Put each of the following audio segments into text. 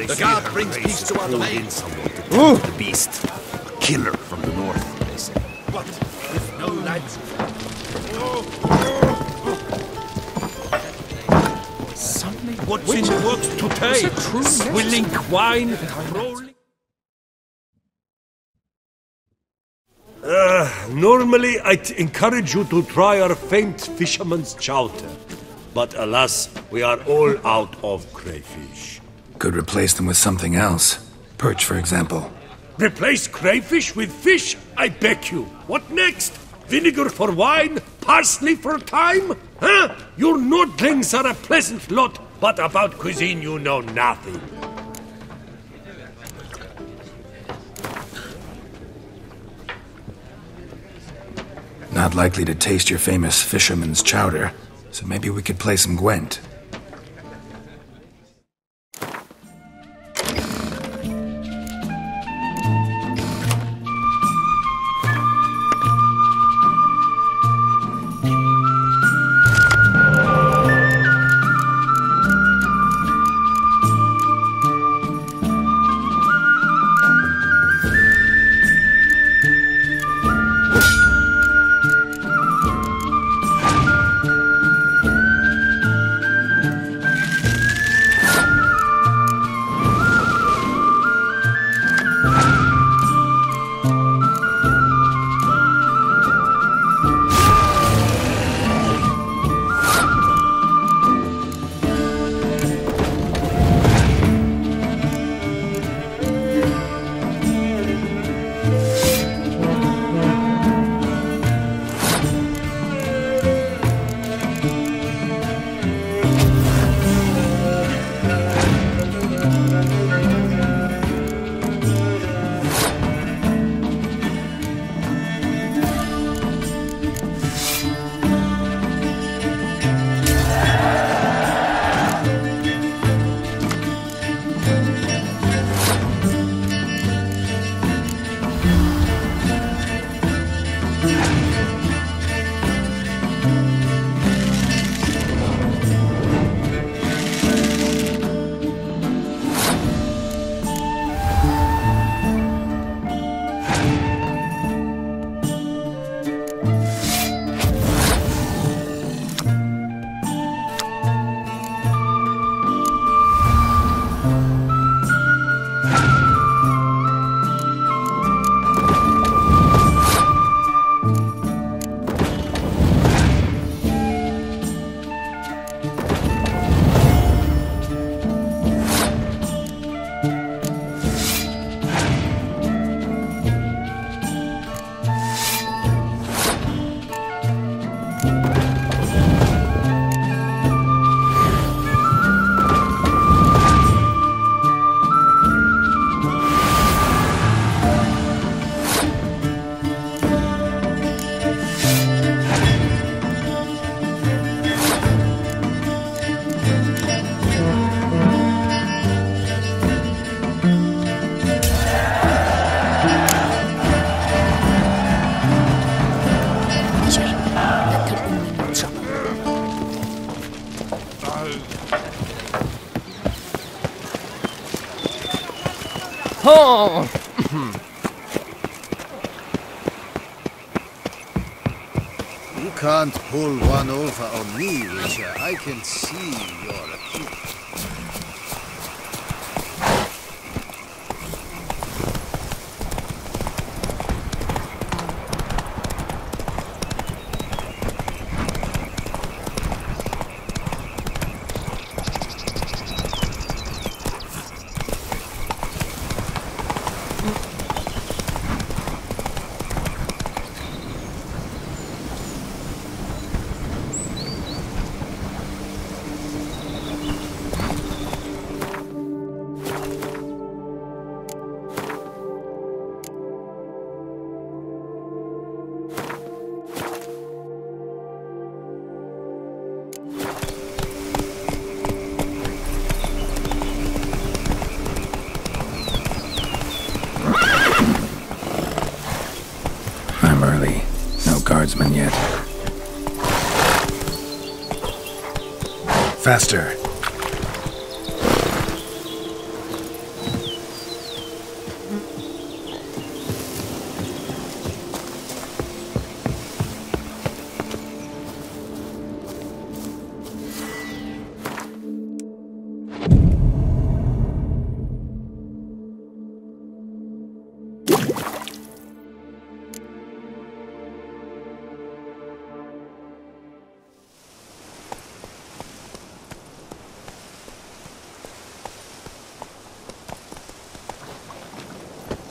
The god brings peace to our domain. The beast. A killer from the north, they say. What? With no lights? What's in the works today? Swilling wine, rolling. Normally I'd encourage you to try our famed fisherman's chowder. But alas, we are all out of crayfish. Could replace them with something else. Perch, for example. Replace crayfish with fish? I beg you. What next? Vinegar for wine? Parsley for thyme? Huh? Your nordlings are a pleasant lot, but about cuisine you know nothing. Not likely to taste your famous fisherman's chowder, so maybe we could play some Gwent. Oh! You can't pull one over on me, Witcher. I can see you're acute. I'm early. No guardsmen yet. Faster.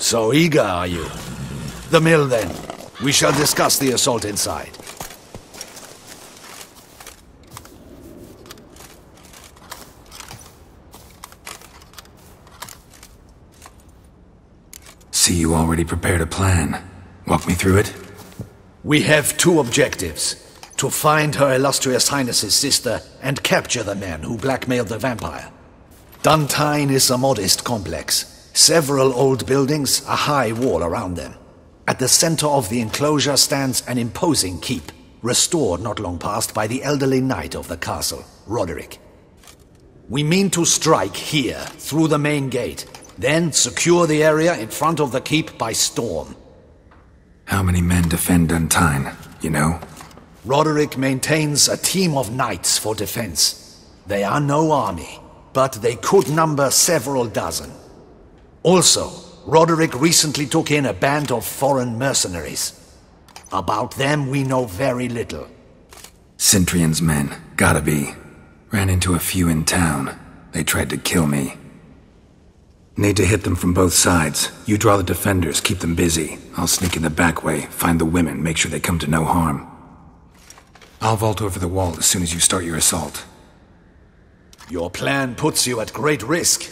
So eager, are you? The mill, then. We shall discuss the assault inside. See, you already prepared a plan. Walk me through it. We have two objectives. To find Her Illustrious Highness's sister and capture the man who blackmailed the vampire. Duntine is a modest complex. Several old buildings, a high wall around them. At the center of the enclosure stands an imposing keep, restored not long past by the elderly knight of the castle, Roderick. We mean to strike here, through the main gate, then secure the area in front of the keep by storm. How many men defend Duntine, you know? Roderick maintains a team of knights for defense. They are no army, but they could number several dozen. Also, Roderick recently took in a band of foreign mercenaries. About them we know very little. Cintrian's men, gotta be. Ran into a few in town. They tried to kill me. Need to hit them from both sides. You draw the defenders, keep them busy. I'll sneak in the back way, find the women, make sure they come to no harm. I'll vault over the wall as soon as you start your assault. Your plan puts you at great risk,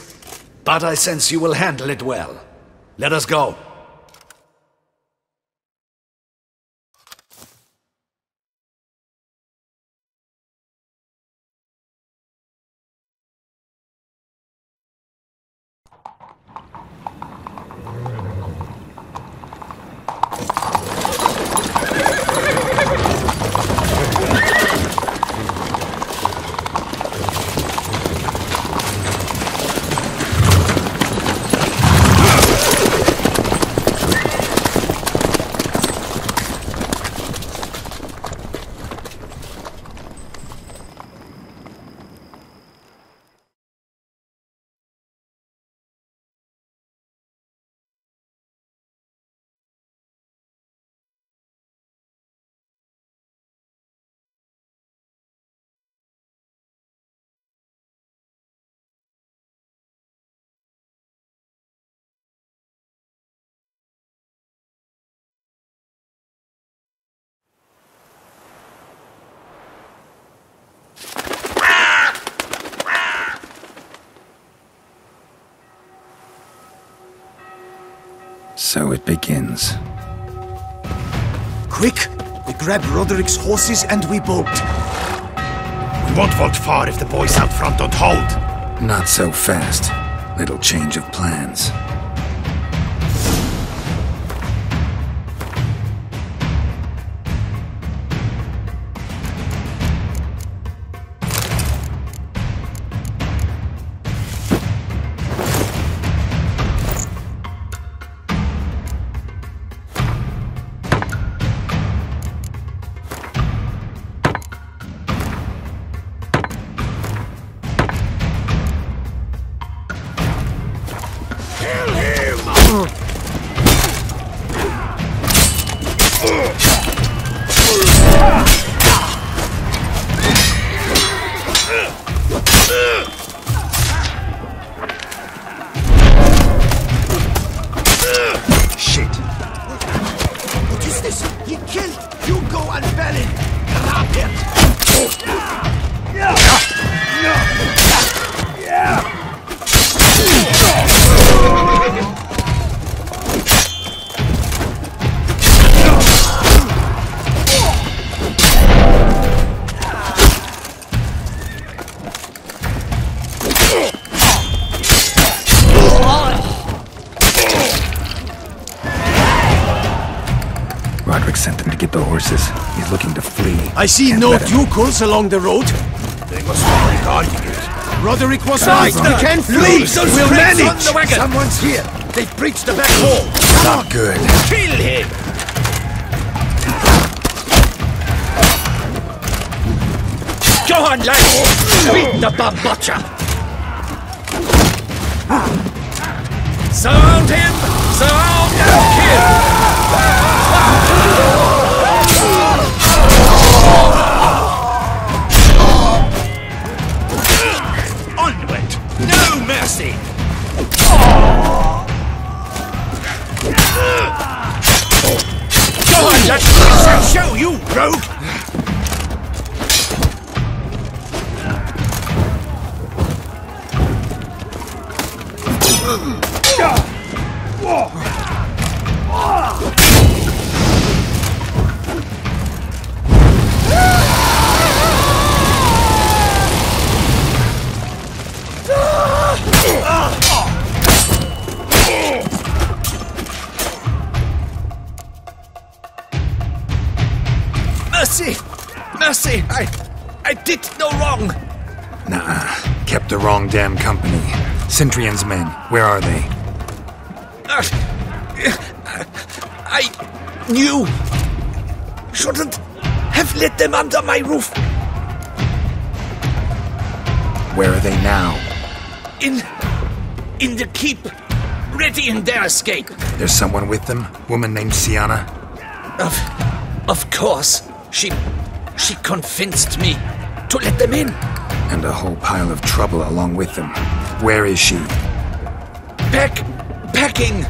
but I sense you will handle it well. Let us go. So it begins. Quick! We grab Roderick's horses and we bolt. We won't vault far if the boys out front don't hold. Not so fast. Little change of plans. Roderick sent them to get the horses. He's looking to flee. I see Can't no let him. ducals along the road. They must be guarding it. Roderick was right. We can flee. We'll manage. Someone's here. They've breached the back wall. Not good. Kill him! Go on, lads! Beat the bambocha! Surround him! Surround and kill! Onward! No mercy! Mercy! Mercy! I did no wrong! Nah, kept the wrong damn company. Centrion's men, where are they? I knew. Shouldn't have let them under my roof. Where are they now? In the keep, readying their escape. There's someone with them? Woman named Sienna? Of course. She convinced me to let them in. And a whole pile of trouble along with them. Where is she? Packing.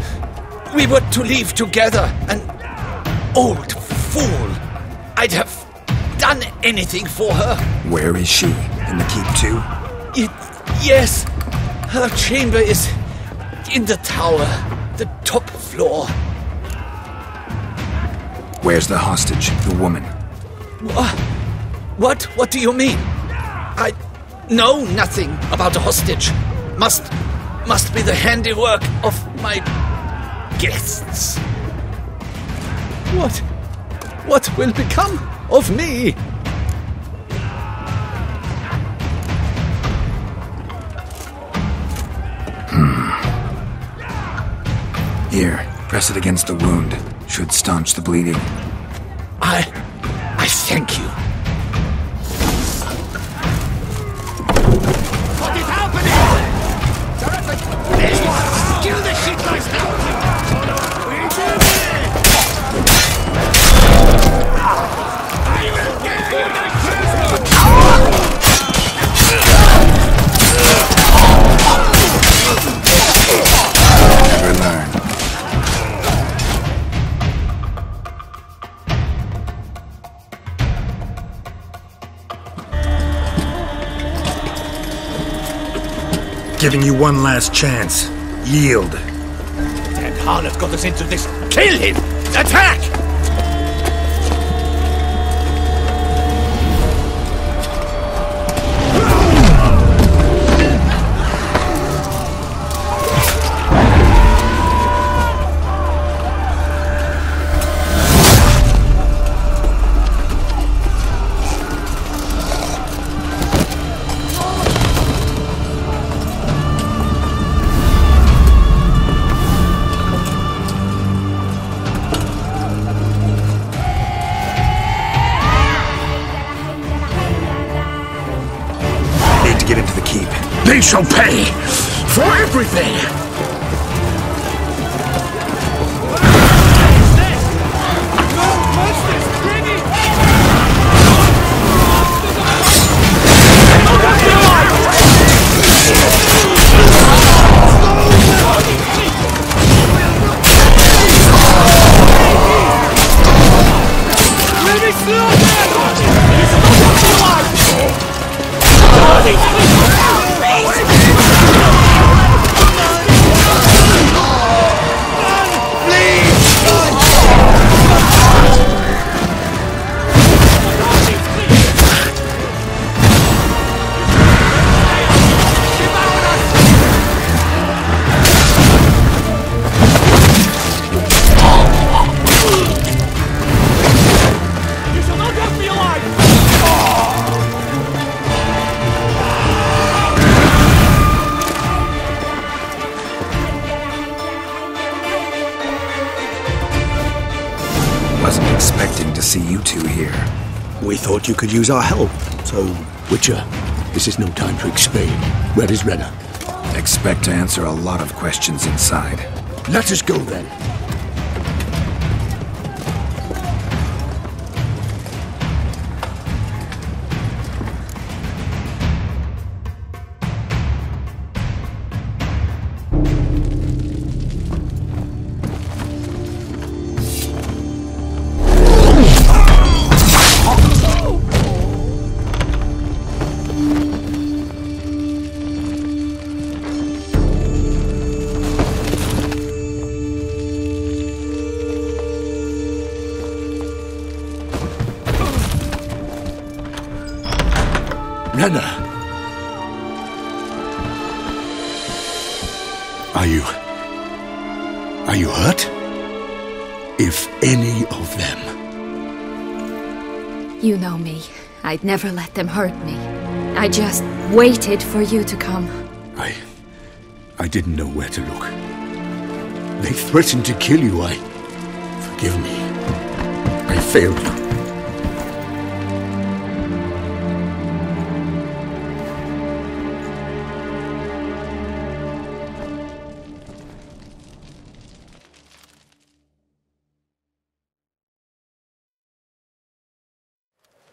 We were to leave together. An old fool. I'd have done anything for her. Where is she? In the keep too? Yes. Her chamber is in the tower. The top floor. Where's the hostage? The woman? What? What do you mean? I know nothing about a hostage. Must be the handiwork of my guests. What will become of me? Here, press it against the wound. Should staunch the bleeding. I thank you. What is happening? Kill the shit like Never learn. Giving you one last chance. Yield. That harlot got us into this. Kill him! Attack! Get into the keep. They shall pay for everything! Wasn't expecting to see you two here. We thought you could use our help. So, Witcher, this is no time to explain. Where is Renna? Expect to answer a lot of questions inside. Let us go then. Renna! Are you hurt? If any of them You know me. I'd never let them hurt me. I just waited for you to come. I didn't know where to look. They threatened to kill you. Forgive me. I failed you.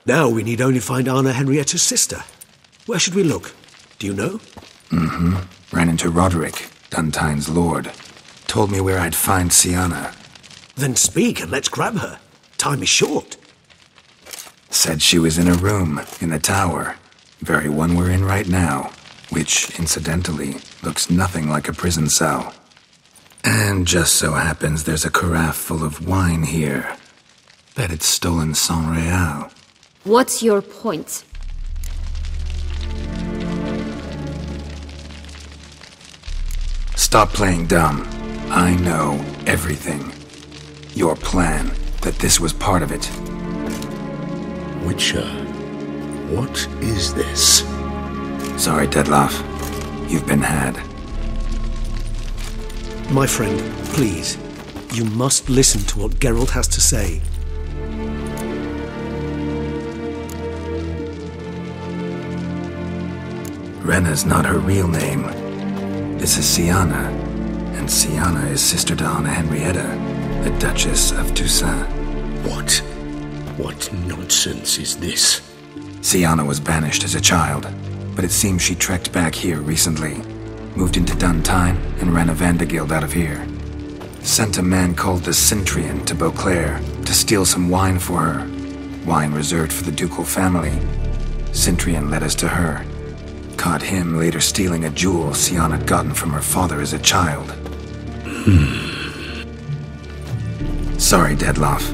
Now we need only find Anna Henrietta's sister. Where should we look? Do you know? Ran into Roderick, Duntine's lord. Told me where I'd find Sienna. Then speak and let's grab her. Time is short. Said she was in a room in the tower. Very one we're in right now. Which, incidentally, looks nothing like a prison cell. And just so happens there's a carafe full of wine here. Bet it's stolen Sans Real. What's your point? Stop playing dumb. I know everything. Your plan, that this was part of it. Witcher, what is this? Sorry, Dettlaff. You've been had. My friend, please. You must listen to what Geralt has to say. Renna's not her real name. This is Sienna, and Sienna is sister to Anna Henrietta, the Duchess of Toussaint. What nonsense is this? Sienna was banished as a child, but it seems she trekked back here recently. Moved into Duntine and ran a Vanderguild out of here. Sent a man called the Centurion to Beauclair to steal some wine for her. Wine reserved for the ducal family. Centurion led us to her. Caught him later stealing a jewel Sienna had gotten from her father as a child. Sorry, Dettlaff.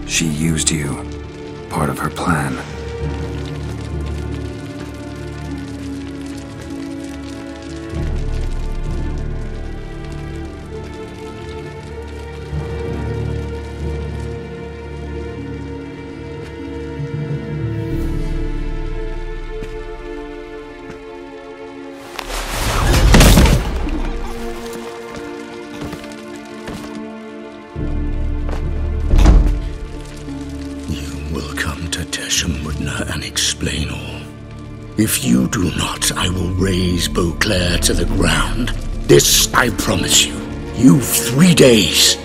She used you. Part of her plan. And explain all. If you do not, I will raise Beauclair to the ground. This I promise you. You've 3 days.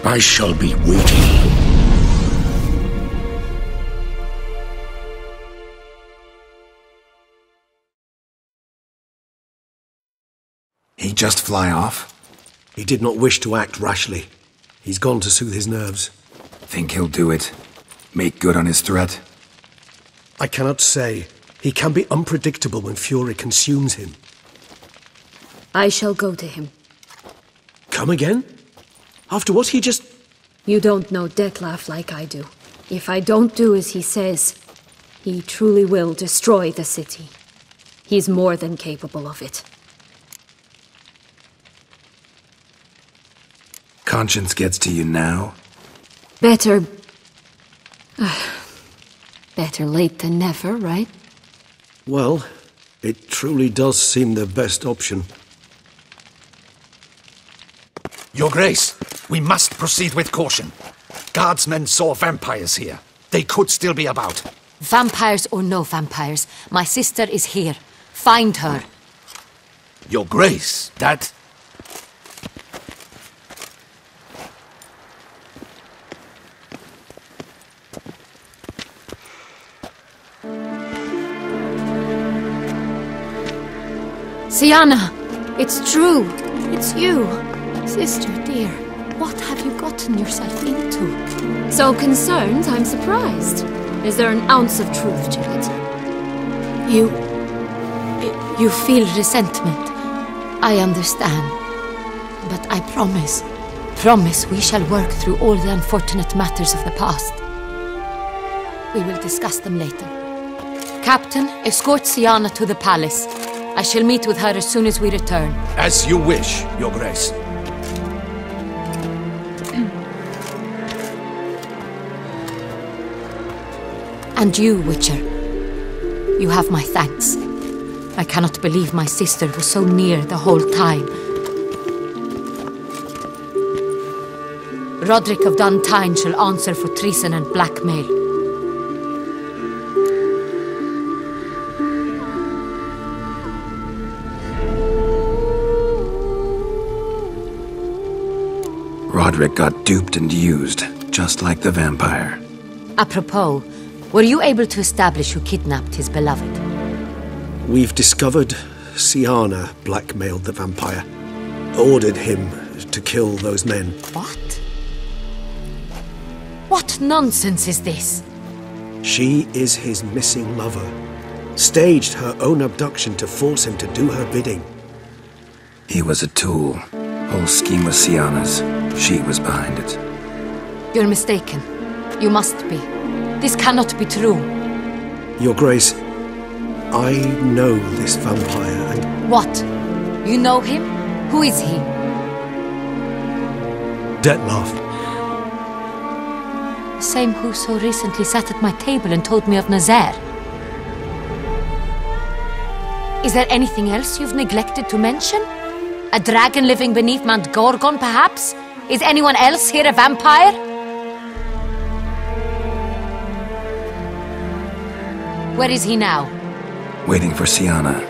I shall be waiting. He just fly off? He did not wish to act rashly. He's gone to soothe his nerves. Think he'll do it? Make good on his threat? I cannot say. He can be unpredictable when fury consumes him. I shall go to him. Come again? After what he just... You don't know Dettlaff like I do. If I don't do as he says, he truly will destroy the city. He's more than capable of it. Conscience gets to you now? Better late than never, right? Well, it truly does seem the best option. Your Grace, we must proceed with caution. Guardsmen saw vampires here. They could still be about. Vampires or no vampires, my sister is here. Find her. Your Grace, that... Sienna! It's true! It's you! Sister dear, what have you gotten yourself into? So concerned, I'm surprised. Is there an ounce of truth to it? You feel resentment. I understand. But I promise we shall work through all the unfortunate matters of the past. We will discuss them later. Captain, escort Sienna to the palace. I shall meet with her as soon as we return. As you wish, Your Grace. And you, Witcher. You have my thanks. I cannot believe my sister was so near the whole time. Roderick of Duntine shall answer for treason and blackmail. Roderick got duped and used, just like the vampire. Apropos, were you able to establish who kidnapped his beloved? We've discovered Siana blackmailed the vampire. Ordered him to kill those men. What? What nonsense is this? She is his missing lover. Staged her own abduction to force him to do her bidding. He was a tool. Whole scheme was Siana's. She was behind it. You're mistaken. You must be. This cannot be true. Your Grace, I know this vampire and... What? You know him? Who is he? Dettlaff. The same who so recently sat at my table and told me of Nazaire. Is there anything else you've neglected to mention? A dragon living beneath Mount Gorgon, perhaps? Is anyone else here a vampire? Where is he now? Waiting for Siana.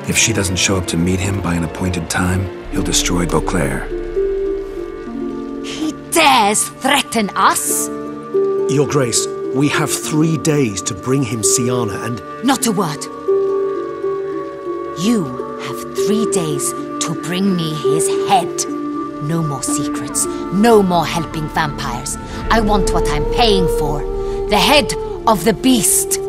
If she doesn't show up to meet him by an appointed time, he'll destroy Beauclair. He dares threaten us? Your Grace, we have 3 days to bring him Siana and... Not a word. You have 3 days to bring me his head. No more secrets. No more helping vampires. I want what I'm paying for. The head of the beast.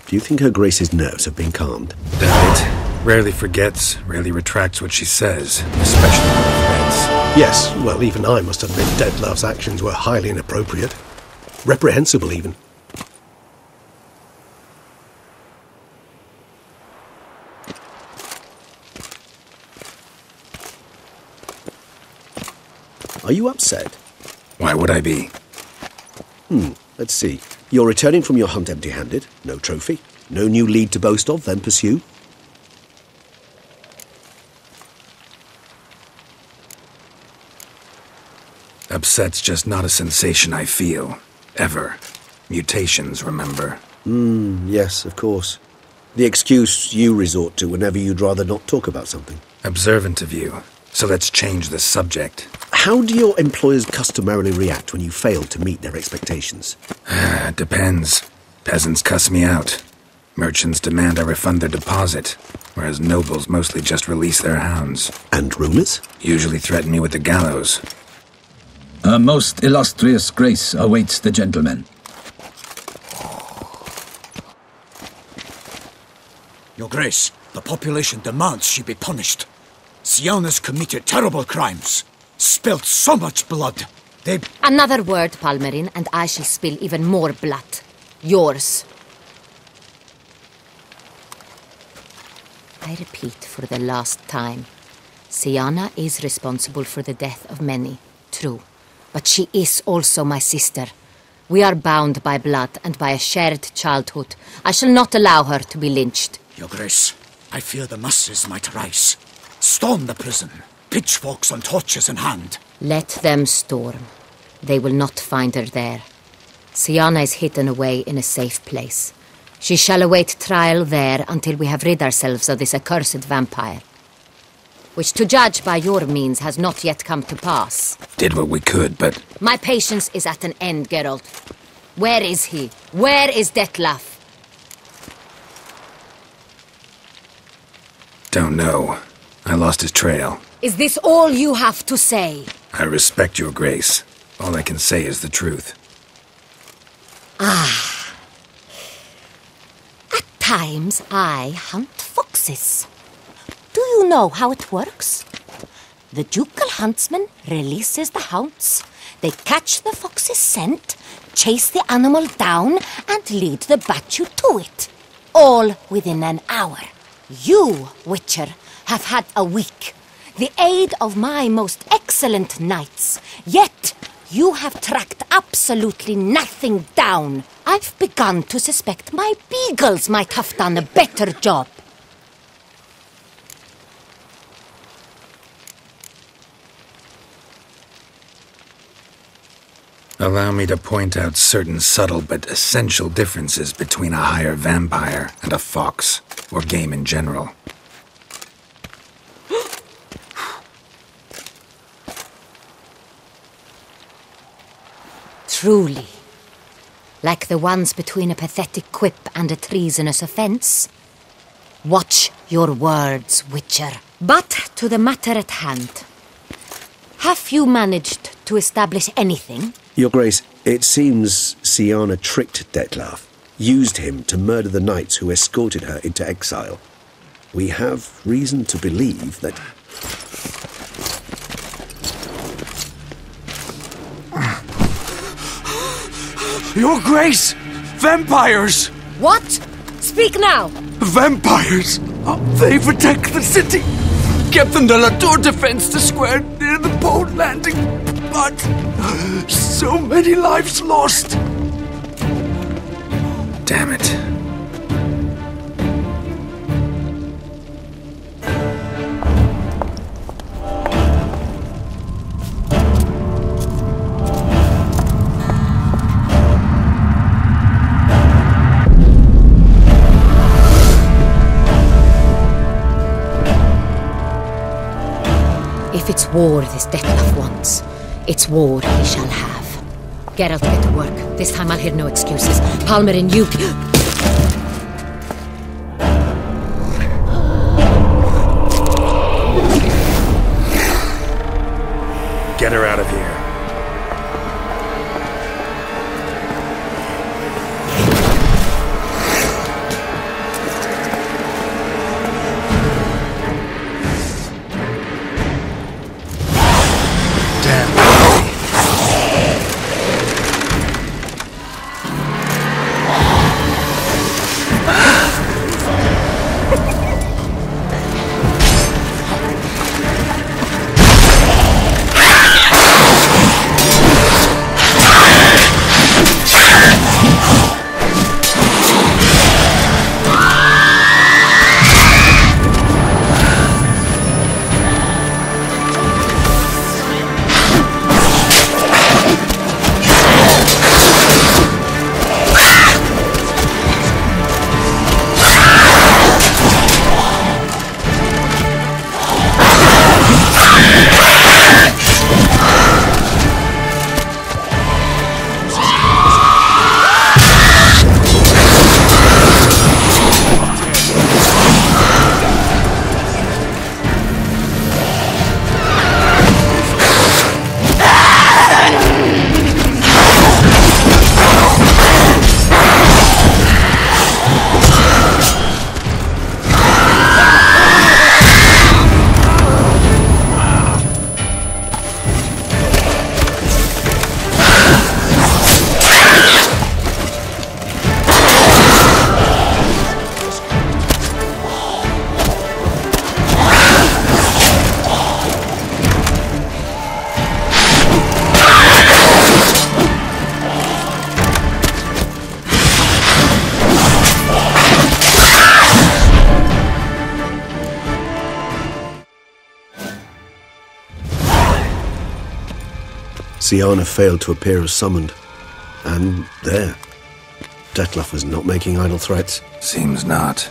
Do you think Her Grace's nerves have been calmed? Doubt it. Rarely forgets, rarely retracts what she says, especially with threats. Yes, well, even I must admit Dettlaff's actions were highly inappropriate. Reprehensible, even. Are you upset? Why would I be? Let's see. You're returning from your hunt empty-handed. No trophy. No new lead to boast of, then pursue. Upset's just not a sensation I feel. Ever. Mutations, remember? Yes, of course. The excuse you resort to whenever you'd rather not talk about something. Observant of you. So let's change the subject. How do your employers customarily react when you fail to meet their expectations? Depends. Peasants cuss me out. Merchants demand I refund their deposit, whereas nobles mostly just release their hounds. And rulers? Usually threaten me with the gallows. A most illustrious grace awaits the gentleman. Your Grace, the population demands she be punished. Siana's committed terrible crimes. Spilt so much blood. They... Another word, Palmerin, and I shall spill even more blood. Yours. I repeat for the last time. Siana is responsible for the death of many, true. But she is also my sister. We are bound by blood and by a shared childhood. I shall not allow her to be lynched. Your Grace, I fear the masses might rise. Storm the prison, pitchforks and torches in hand. Let them storm. They will not find her there. Siana is hidden away in a safe place. She shall await trial there until we have rid ourselves of this accursed vampire. Which, to judge by your means, has not yet come to pass. Did what we could, but... My patience is at an end, Geralt. Where is he? Where is Detlef? Don't know. I lost his trail. Is this all you have to say? I respect your grace. All I can say is the truth. Ah. At times, I hunt foxes. Do you know how it works? The ducal huntsman releases the hounds. They catch the fox's scent, chase the animal down, and lead the battue to it. All within an hour. You, Witcher, have had a week. The aid of my most excellent knights. Yet, you have tracked absolutely nothing down. I've begun to suspect my beagles might have done a better job. Allow me to point out certain subtle but essential differences between a higher vampire and a fox, or game in general. Truly. Like the ones between a pathetic quip and a treasonous offense. Watch your words, Witcher. But to the matter at hand. Have you managed to establish anything? Your Grace, it seems Siana tricked Detlef, used him to murder the knights who escorted her into exile. We have reason to believe that... Your Grace! Vampires! What? Speak now! Vampires! They've attacked the city! Captain de la Tour defends the square near the boat landing, but so many lives lost! Damn it. If it's war this Detlef wants, it's war he shall have. Geralt, get to work. This time I'll hear no excuses. Palmer and you... Get her out of here. Siana failed to appear as summoned. And there. Detlef was not making idle threats. Seems not.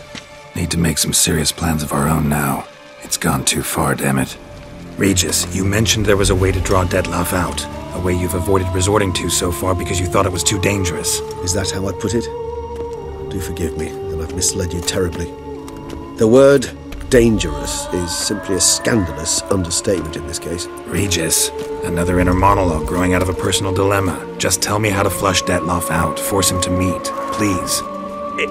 Need to make some serious plans of our own now. It's gone too far, damn it. Regis, you mentioned there was a way to draw Detlef out. A A way you've avoided resorting to so far because you thought it was too dangerous. Is that how I put it? Do forgive me, that I've misled you terribly. The word dangerous is simply a scandalous understatement in this case. Regis, another inner monologue growing out of a personal dilemma. Just tell me how to flush Detloff out, force him to meet, please.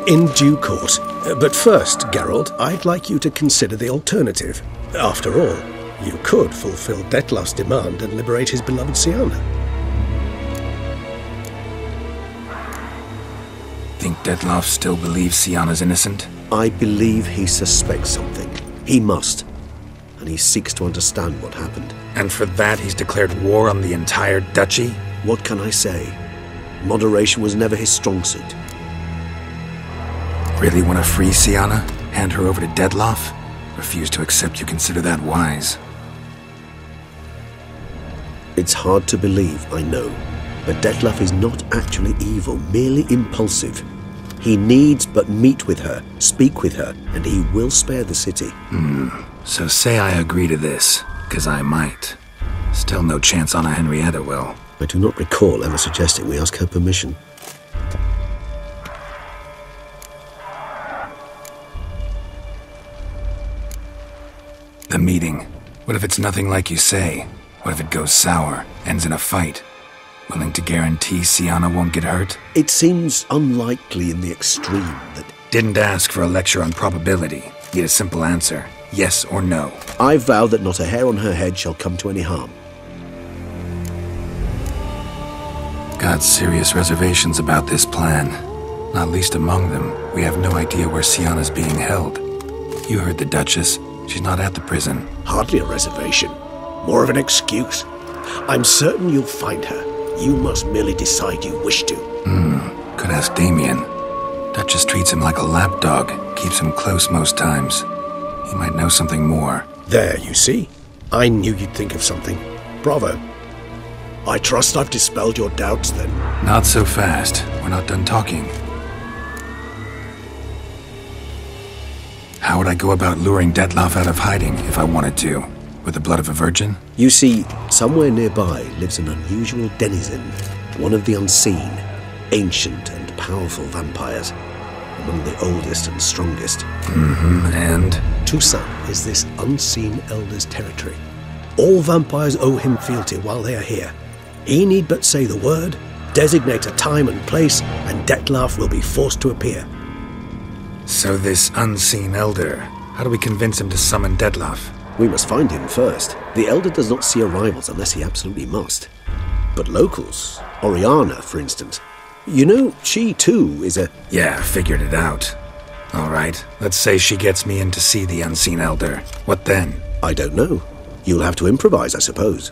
In due course. But first, Geralt, I'd like you to consider the alternative. After all, you could fulfill Detloff's demand and liberate his beloved Siana. Think Detloff still believes Siana's innocent? I believe he suspects something. He must. And he seeks to understand what happened. And for that he's declared war on the entire duchy? What can I say? Moderation was never his strong suit. Really want to free Siana? Hand her over to Detloff? Refuse to accept you consider that wise. It's hard to believe, I know. But Detloff is not actually evil, merely impulsive. He needs but meet with her, speak with her, and he will spare the city. So say I agree to this, 'cause I might. Still no chance Anna Henrietta will. I do not recall ever suggesting we ask her permission. The meeting. What if it's nothing like you say? What if it goes sour, ends in a fight? Willing to guarantee Siana won't get hurt? It seems unlikely in the extreme that... Didn't ask for a lecture on probability. Need a simple answer. Yes or no. I vow that not a hair on her head shall come to any harm. Got serious reservations about this plan. Not least among them, we have no idea where Siana's being held. You heard the Duchess. She's not at the prison. Hardly a reservation. More of an excuse. I'm certain you'll find her. You must merely decide you wish to. Could ask Damien. Duchess treats him like a lapdog. Keeps him close most times. He might know something more. There, you see. I knew you'd think of something. Bravo. I trust I've dispelled your doubts, then. Not so fast. We're not done talking. How would I go about luring Detloff out of hiding if I wanted to? With the blood of a virgin? You see, somewhere nearby lives an unusual denizen, one of the unseen, ancient and powerful vampires, among the oldest and strongest. And? Toussaint is this unseen elder's territory. All vampires owe him fealty while they are here. He need but say the word, designate a time and place, and Detloff will be forced to appear. So this unseen elder, how do we convince him to summon Detloff? We must find him first. The Elder does not see arrivals unless he absolutely must. But locals, Oriana, for instance. You know, she too is a... Yeah, figured it out. All right, let's say she gets me in to see the unseen elder. What then? I don't know. You'll have to improvise, I suppose.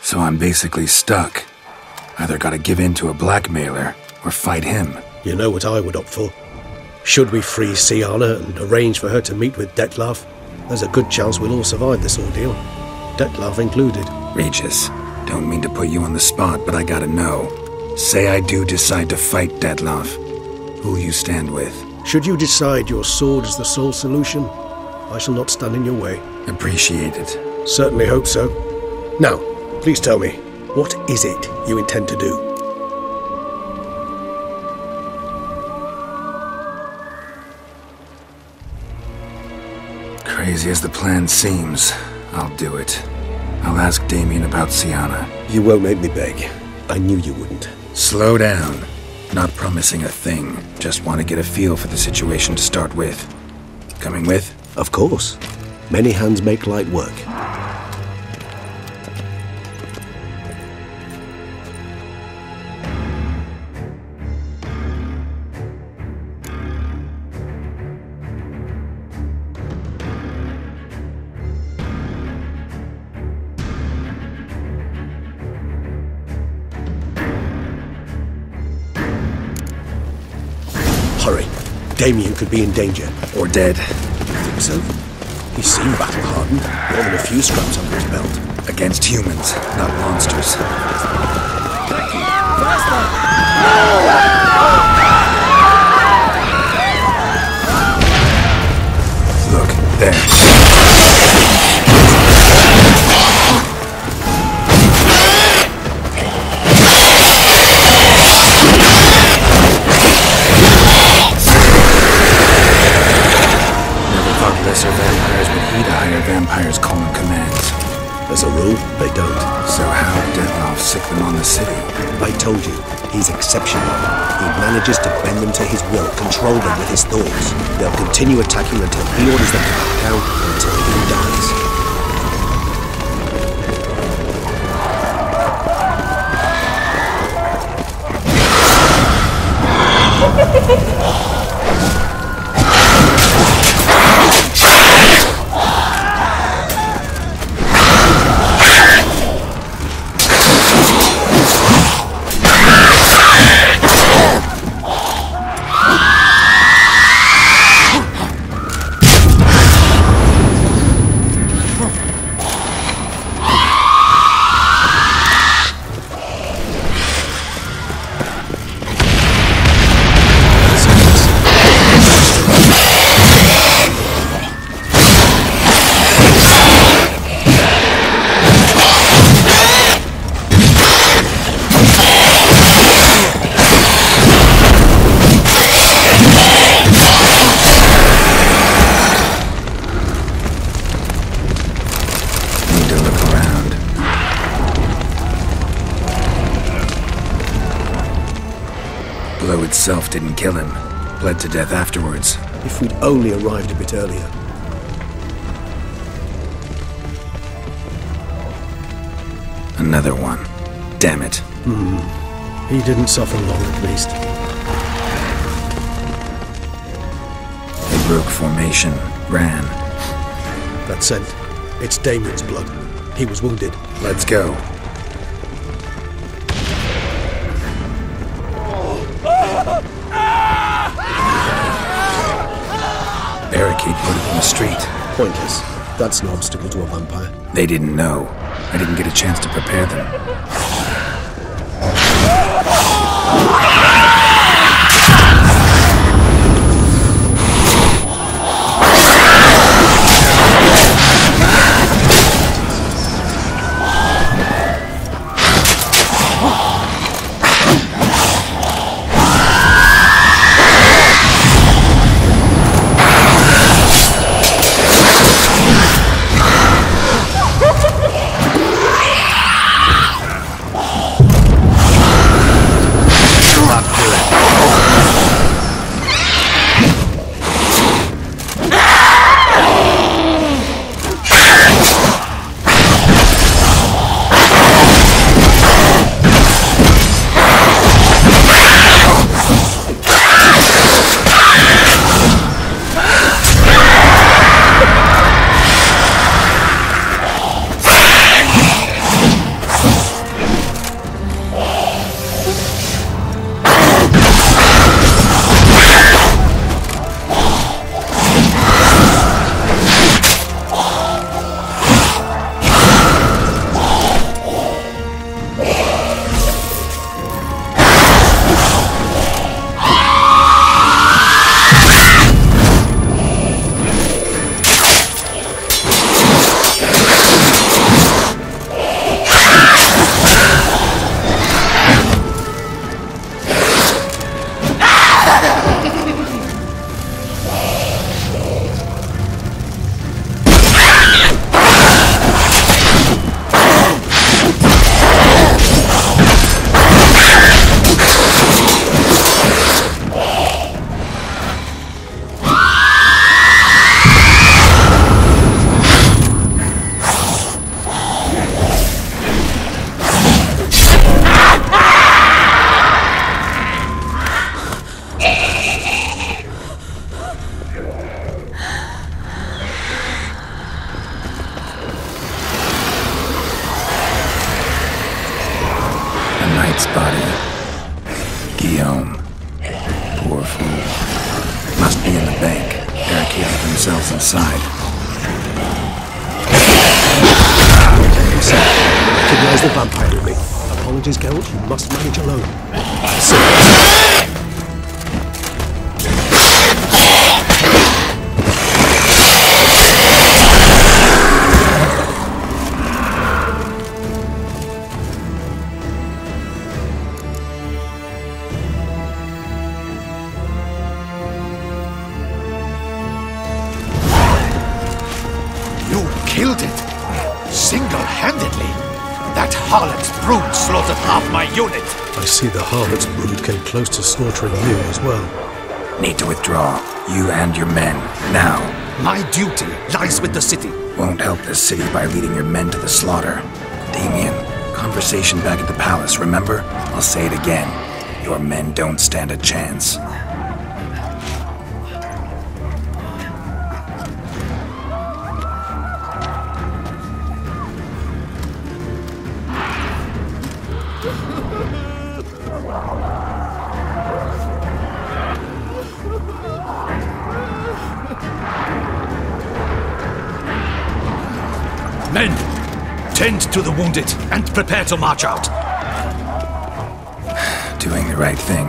So I'm basically stuck. Either gotta give in to a blackmailer, or fight him. You know what I would opt for. Should we free Siana and arrange for her to meet with Detloff, there's a good chance we'll all survive this ordeal. Detloff included. Regis, don't mean to put you on the spot, but I gotta know. Say I do decide to fight Detloff. Who'll you stand with? Should you decide your sword is the sole solution, I shall not stand in your way. Appreciate it. Certainly hope so. Now, please tell me, what is it you intend to do? Crazy as the plan seems, I'll do it. I'll ask Damien about Siana. You won't make me beg. I knew you wouldn't. Slow down. Not promising a thing. Just want to get a feel for the situation to start with. Coming with? Of course. Many hands make light work. Hurry. Damien could be in danger. Or dead. Think so? He seemed battle-hardened. More than a few scraps under his belt. Against humans, not monsters. Look, there. Never thought lesser vampires would heed a higher vampire's calling commands. As a rule, they don't. So how did Dettlaff sick them on the city? I told you, he's exceptional. He manages to bend them to his will, control them with his thoughts. They'll continue attacking until he orders them to back down, until he dies. Blow itself didn't kill him. Bled to death afterwards. If we'd only arrived a bit earlier. Another one. Damn it. He didn't suffer long, at least. They broke formation. Ran. That scent. It's Damien's blood. He was wounded. Let's go. Barricade put it in the street. Pointless. That's an obstacle to a vampire. They didn't know. I didn't get a chance to prepare them. Body. Guillaume. Poor fool. Must be in the bank. Barricaded themselves inside. Recognize the vampire in me. Apologies, Geralt. You must manage alone. killed it. Single-handedly. That harlot's brood slaughtered half my unit. I see the harlot's brood came close to slaughtering you as well. Need to withdraw. You and your men. Now. My duty lies with the city. Won't help the city by leading your men to the slaughter. Damien, conversation back at the palace, remember? I'll say it again. Your men don't stand a chance. Men, tend to the wounded and prepare to march out. Doing the right thing.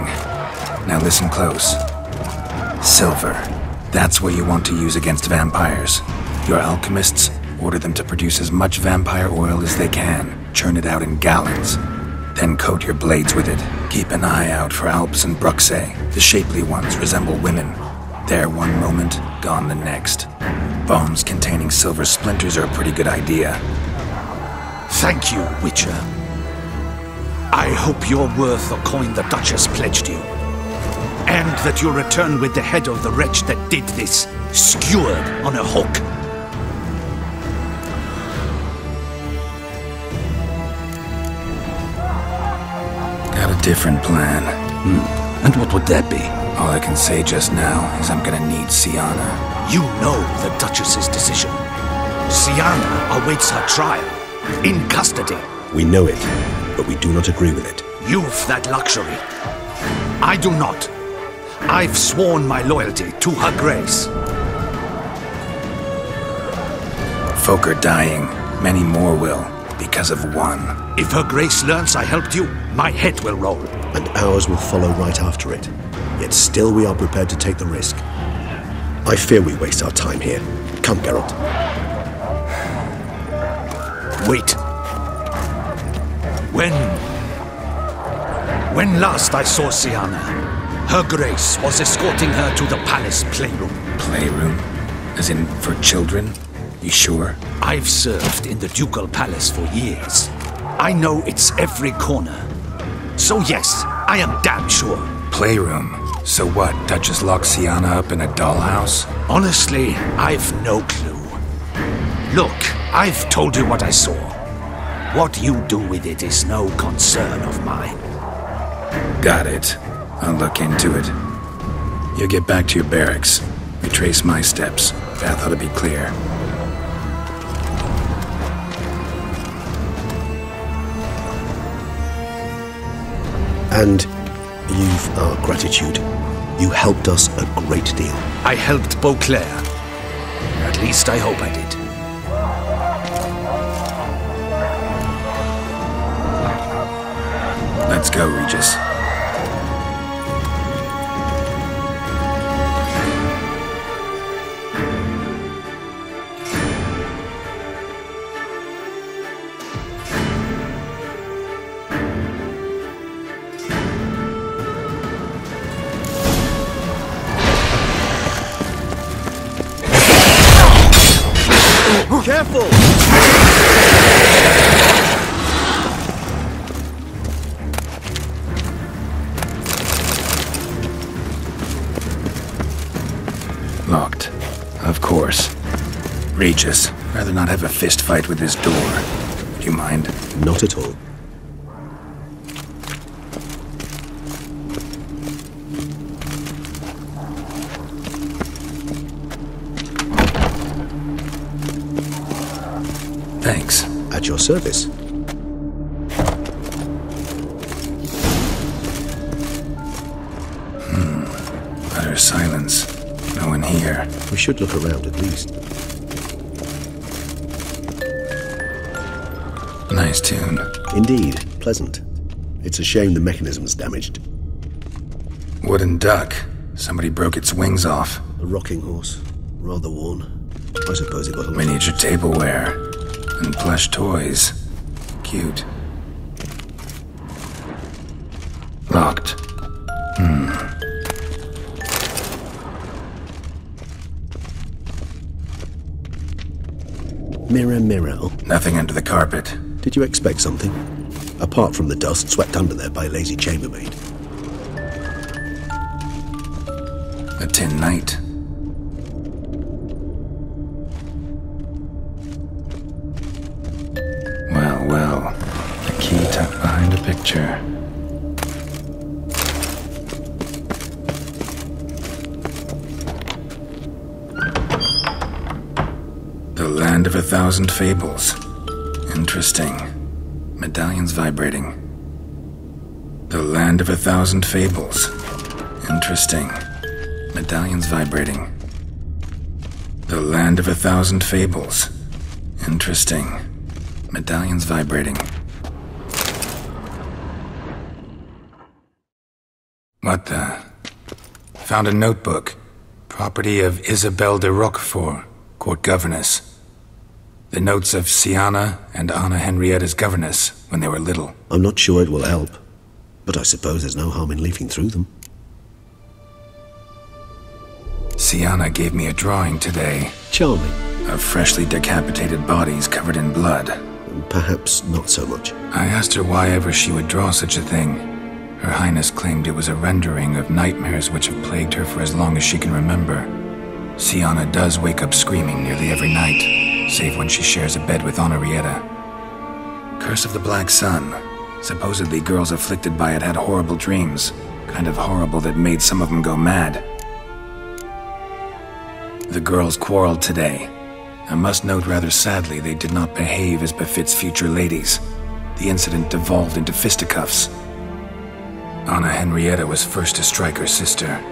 Now listen close. Silver. That's what you want to use against vampires. Your alchemists, order them to produce as much vampire oil as they can. Churn it out in gallons. Then coat your blades with it. Keep an eye out for Alps and Bruxae. The shapely ones resemble women. There one moment, gone the next. Bombs containing silver splinters are a pretty good idea. Thank you, Witcher. I hope you're worth the coin the Duchess pledged you. And that you'll return with the head of the wretch that did this, skewered on a hook. Got a different plan. And what would that be? All I can say just now is I'm gonna need Sienna. You know the Duchess's decision. Sienna awaits her trial, in custody. We know it, but we do not agree with it. You've that luxury. I do not. I've sworn my loyalty to her grace. Folk are dying. Many more will, because of one. If her grace learns I helped you, my head will roll. And ours will follow right after it. Yet still we are prepared to take the risk. I fear we waste our time here. Come, Geralt. Wait. When last I saw Sienna, her grace was escorting her to the palace playroom. Playroom? As in, for children? You sure? I've served in the ducal palace for years. I know its every corner. So yes, I am damn sure. Playroom? So what, Duchess locked Sienna up in a dollhouse? Honestly, I've no clue. Look, I've told you what I saw. What you do with it is no concern of mine. Got it. I'll look into it. You get back to your barracks. Retrace my steps. Path ought to be clear. And you've our gratitude. You helped us a great deal. I helped Beauclair. At least I hope I did. Let's go, Regis. Careful! Locked. Of course. Regis, rather not have a fist fight with this door. Do you mind? Not at all. Thanks. At your service. Utter silence. No one here. We should look around at least. Nice tune. Indeed, pleasant. It's a shame the mechanism's damaged. Wooden duck. Somebody broke its wings off. A rocking horse. Rather worn. I suppose it got a lot. Miniature tableware. And plush toys. Cute. Locked. Mirror, mirror. Nothing under the carpet. Did you expect something? Apart from the dust swept under there by a lazy chambermaid. A tin knight. Well, well. A key tucked behind a picture. The Land of 1,000 Fables. Interesting. Medallions vibrating. The Land of 1,000 Fables. Interesting. Medallions vibrating. The Land of 1,000 Fables. Interesting. Medallions vibrating. What the? Found a notebook. Property of Isabelle de Roquefort, court governess. The notes of Siana and Anna Henrietta's governess when they were little. I'm not sure it will help, but I suppose there's no harm in leafing through them. Siana gave me a drawing today. Charming. Of freshly decapitated bodies covered in blood. Perhaps not so much. I asked her why ever she would draw such a thing. Her Highness claimed it was a rendering of nightmares which have plagued her for as long as she can remember. Siana does wake up screaming nearly every night, save when she shares a bed with Henrietta. Curse of the Black Sun. Supposedly girls afflicted by it had horrible dreams. Kind of horrible that made some of them go mad. The girls quarreled today. I must note rather sadly they did not behave as befits future ladies. The incident devolved into fisticuffs. Anna Henrietta was first to strike her sister.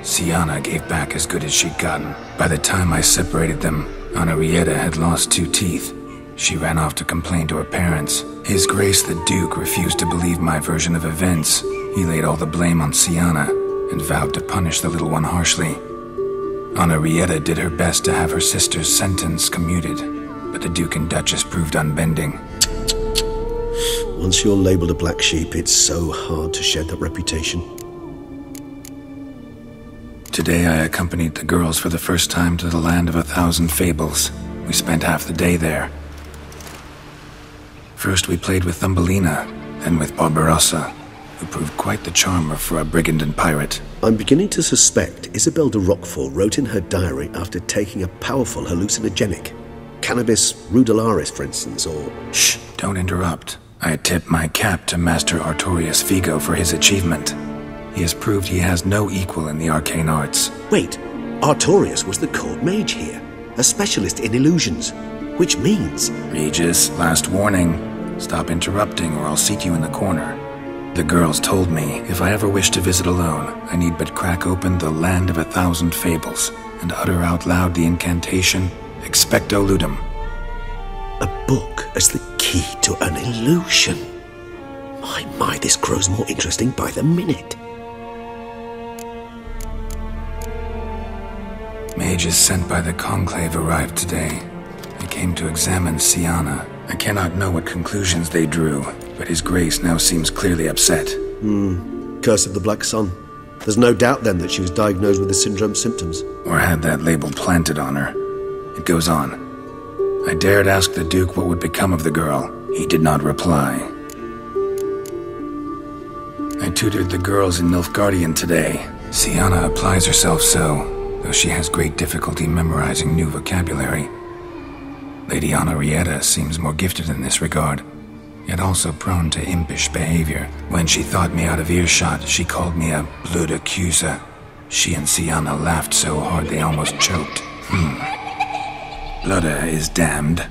Siana gave back as good as she'd gotten. By the time I separated them, Henrietta had lost 2 teeth. She ran off to complain to her parents. His Grace the Duke refused to believe my version of events. He laid all the blame on Siana and vowed to punish the little one harshly. Henrietta did her best to have her sister's sentence commuted, but the Duke and Duchess proved unbending. Once you're labeled a black sheep, it's so hard to shed that reputation. Today I accompanied the girls for the first time to the Land of 1,000 Fables. We spent half the day there. First we played with Thumbelina, then with Barbarossa, who proved quite the charmer for a brigand and pirate. I'm beginning to suspect Isabelle de Roquefort wrote in her diary after taking a powerful hallucinogenic. Cannabis rudularis, for instance, or... Shh, don't interrupt. I tip my cap to Master Artorius Vigo for his achievement. He has proved he has no equal in the arcane arts. Wait, Artorius was the court mage here, a specialist in illusions, which means... Regis, last warning. Stop interrupting or I'll seat you in the corner. The girls told me if I ever wish to visit alone, I need but crack open the Land of 1,000 Fables and utter out loud the incantation, Expecto Ludum. A book as the key to an illusion. My, this grows more interesting by the minute. Mages sent by the Conclave arrived today. They came to examine Siana. I cannot know what conclusions they drew, but His Grace now seems clearly upset. Curse of the Black Sun. There's no doubt then that she was diagnosed with the syndrome symptoms. Or had that label planted on her. It goes on. I dared ask the Duke what would become of the girl. He did not reply. I tutored the girls in Nilfgaardian today. Siana applies herself so, though she has great difficulty memorizing new vocabulary. Lady Henrietta seems more gifted in this regard, yet also prone to impish behavior. When she thought me out of earshot, she called me a blood accuser. She and Siana laughed so hard they almost choked. Blood is damned,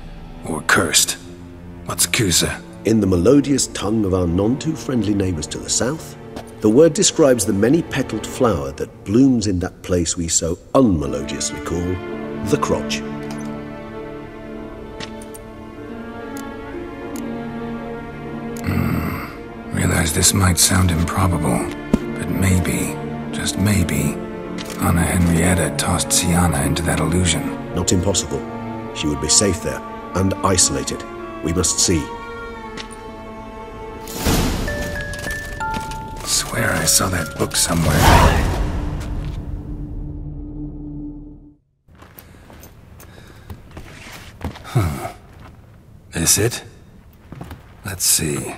or cursed. What's Cusa? In the melodious tongue of our none-too-friendly neighbours to the south, the word describes the many-petaled flower that blooms in that place we so unmelodiously call the crotch. Realize this might sound improbable, but maybe, just maybe, Anna Henrietta tossed Siana into that illusion. Not impossible. She would be safe there, and isolated. We must see. Swear I saw that book somewhere. Huh. this it? Let's see.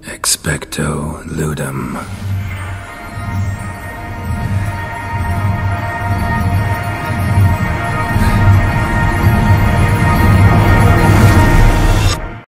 Expecto ludum.